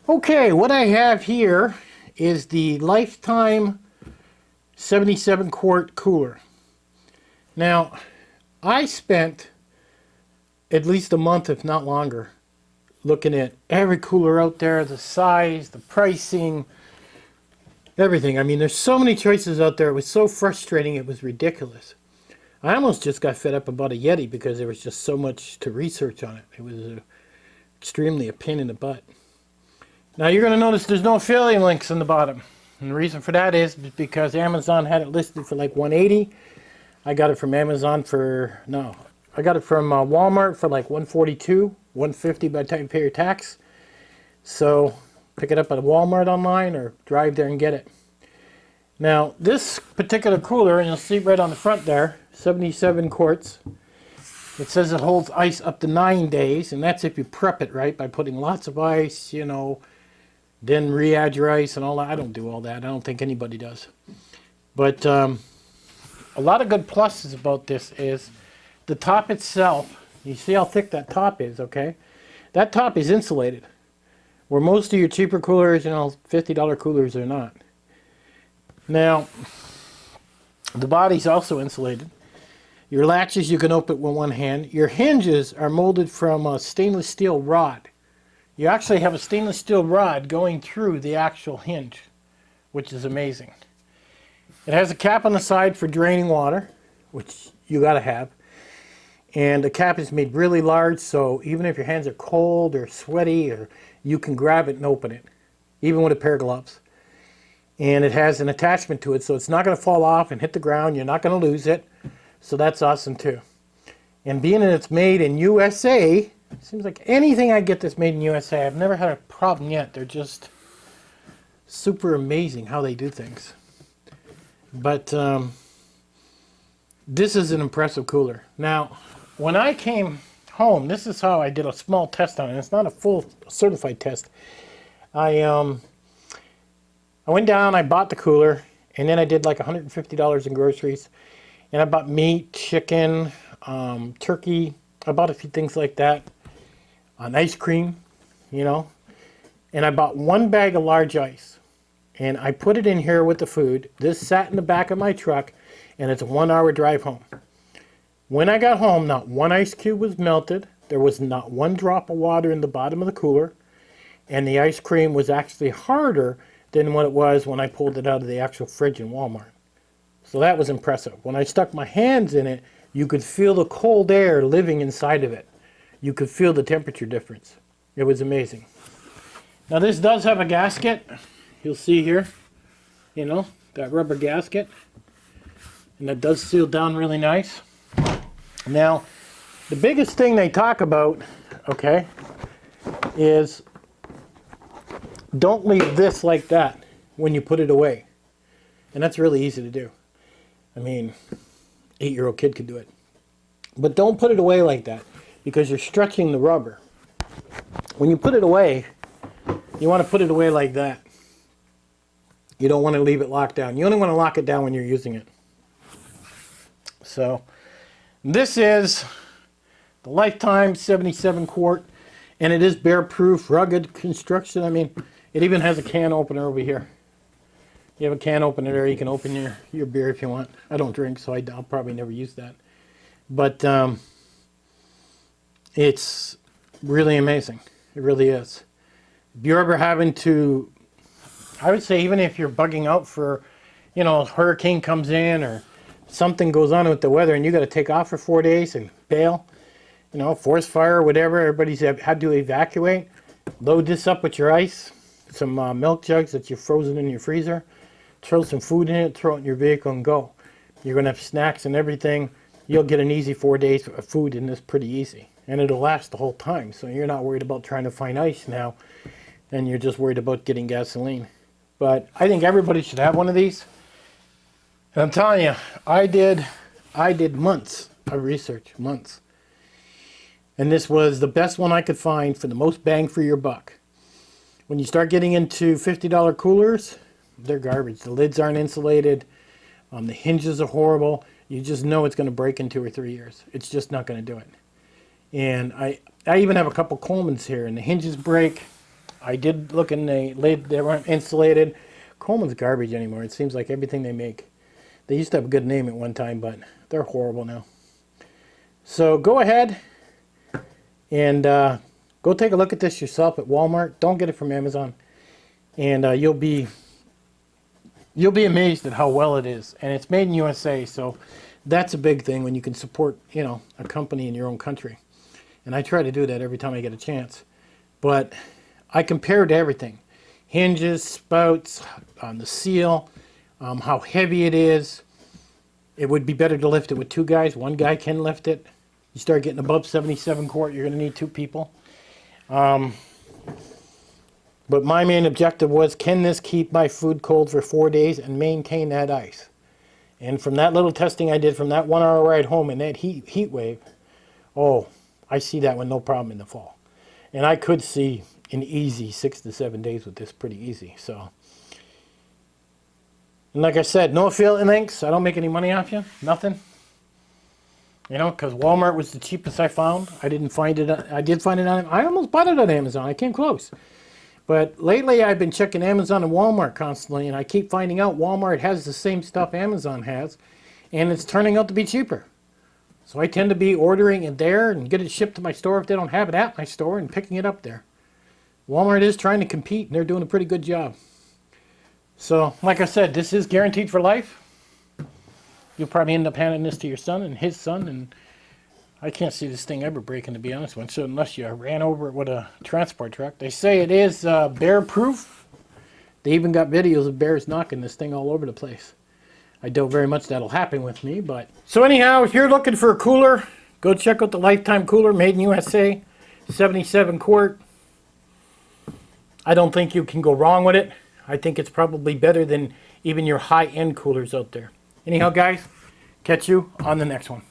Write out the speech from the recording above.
Okay, what I have here is the Lifetime 77 quart cooler. Now, I spent at least a month, if not longer, looking at every cooler out there, the size, the pricing, everything. I mean, there's so many choices out there. It was so frustrating, it was ridiculous. I almost just got fed up about a Yeti because there was just so much to research on it. It was extremely a pain in the butt. Now you're going to notice there's no affiliate links in the bottom. And the reason for that is because Amazon had it listed for like $180. I got it from Amazon for, no, I got it from Walmart for like $142, $150 by the time you pay your tax. So pick it up at Walmart online or drive there and get it. Now this particular cooler, and you'll see right on the front there, 77 quarts. It says it holds ice up to 9 days, and that's if you prep it right by putting lots of ice, you know, then re-add your ice and all that. I don't do all that. I don't think anybody does. But a lot of good pluses about this is the top itself. You see how thick that top is, okay? That top is insulated, where most of your cheaper coolers, you know, $50 coolers are not. Now, the body's also insulated. Your latches you can open with one hand. Your hinges are molded from a stainless steel rod. You actually have a stainless steel rod going through the actual hinge, which is amazing. It has a cap on the side for draining water, which you gotta have. And the cap is made really large, so even if your hands are cold or sweaty, or you can grab it and open it, even with a pair of gloves. And it has an attachment to it, so it's not gonna fall off and hit the ground. You're not gonna lose it. So that's awesome too. And being that it's made in USA, it seems like anything I get that's made in USA, I've never had a problem yet. They're just super amazing how they do things. But this is an impressive cooler. Now, when I came home, this is how I did a small test on it. It's not a full certified test. I went down, I bought the cooler, and then I did like $150 in groceries. And I bought meat, chicken, turkey. I bought a few things like that. An ice cream, you know. And I bought one bag of large ice. And I put it in here with the food. This sat in the back of my truck, and it's a 1-hour drive home. When I got home, not one ice cube was melted. There was not one drop of water in the bottom of the cooler. And the ice cream was actually harder than what it was when I pulled it out of the actual fridge in Walmart. So that was impressive. When I stuck my hands in it, you could feel the cold air living inside of it. You could feel the temperature difference. It was amazing. Now this does have a gasket. You'll see here, you know, that rubber gasket. And that does seal down really nice. Now, the biggest thing they talk about, okay, is don't leave this like that when you put it away. And that's really easy to do. I mean, 8-year-old kid could do it. But don't put it away like that because you're stretching the rubber. When you put it away, you want to put it away like that. You don't want to leave it locked down. You only want to lock it down when you're using it. So, this is the Lifetime 77 quart, and it is bear-proof, rugged construction. I mean, it even has a can opener over here. You have a can opener there, you can open your beer if you want. I don't drink, so I'll probably never use that. But it's really amazing. It really is. If you're ever having to, I would say even if you're bugging out for, you know, a hurricane comes in or something goes on with the weather and you got to take off for 4 days and bail, you know, forest fire, whatever, everybody's had to evacuate, load this up with your ice, some milk jugs that you've frozen in your freezer, throw some food in it, throw it in your vehicle and go. You're going to have snacks and everything. You'll get an easy 4 days of food in this pretty easy. And it'll last the whole time. So you're not worried about trying to find ice now. And you're just worried about getting gasoline. But I think everybody should have one of these. And I'm telling you, I did months of research, months. And this was the best one I could find for the most bang for your buck. When you start getting into $50 coolers, they're garbage. The lids aren't insulated. The hinges are horrible. You just know it's going to break in 2 or 3 years. It's just not going to do it. And I even have a couple Coleman's here, and the hinges break. I did look in the lid. They weren't insulated. Coleman's garbage anymore. It seems like everything they make. They used to have a good name at one time, but they're horrible now. So go ahead and go take a look at this yourself at Walmart. Don't get it from Amazon, and you'll be amazed at how well it is. And it's made in USA, so that's a big thing when you can support, you know, a company in your own country. And I try to do that every time I get a chance. But I compared everything: hinges, spouts, the seal, how heavy it is. It would be better to lift it with two guys. One guy can lift it. You start getting above 77 quart, you're going to need two people. But my main objective was, can this keep my food cold for 4 days and maintain that ice? And from that little testing I did from that 1 hour ride home and that heat wave, oh, I see that one no problem in the fall. And I could see an easy 6 to 7 days with this, pretty easy. So, and like I said, no affiliate links. I don't make any money off you, nothing. You know, because Walmart was the cheapest I found. I didn't find it. I did find it on. I almost bought it on Amazon. I came close. But lately I've been checking Amazon and Walmart constantly, and I keep finding out Walmart has the same stuff Amazon has, and it's turning out to be cheaper. So I tend to be ordering it there and get it shipped to my store if they don't have it at my store, and picking it up there. Walmart is trying to compete, and they're doing a pretty good job. So, like I said, this is guaranteed for life. You'll probably end up handing this to your son and his son, and I can't see this thing ever breaking, to be honest with you, so unless you ran over it with a transport truck. They say it is bear-proof. They even got videos of bears knocking this thing all over the place. I doubt very much that'll happen with me, but... So anyhow, if you're looking for a cooler, go check out the Lifetime Cooler, made in USA, 77 quart. I don't think you can go wrong with it. I think it's probably better than even your high-end coolers out there. Anyhow, guys, catch you on the next one.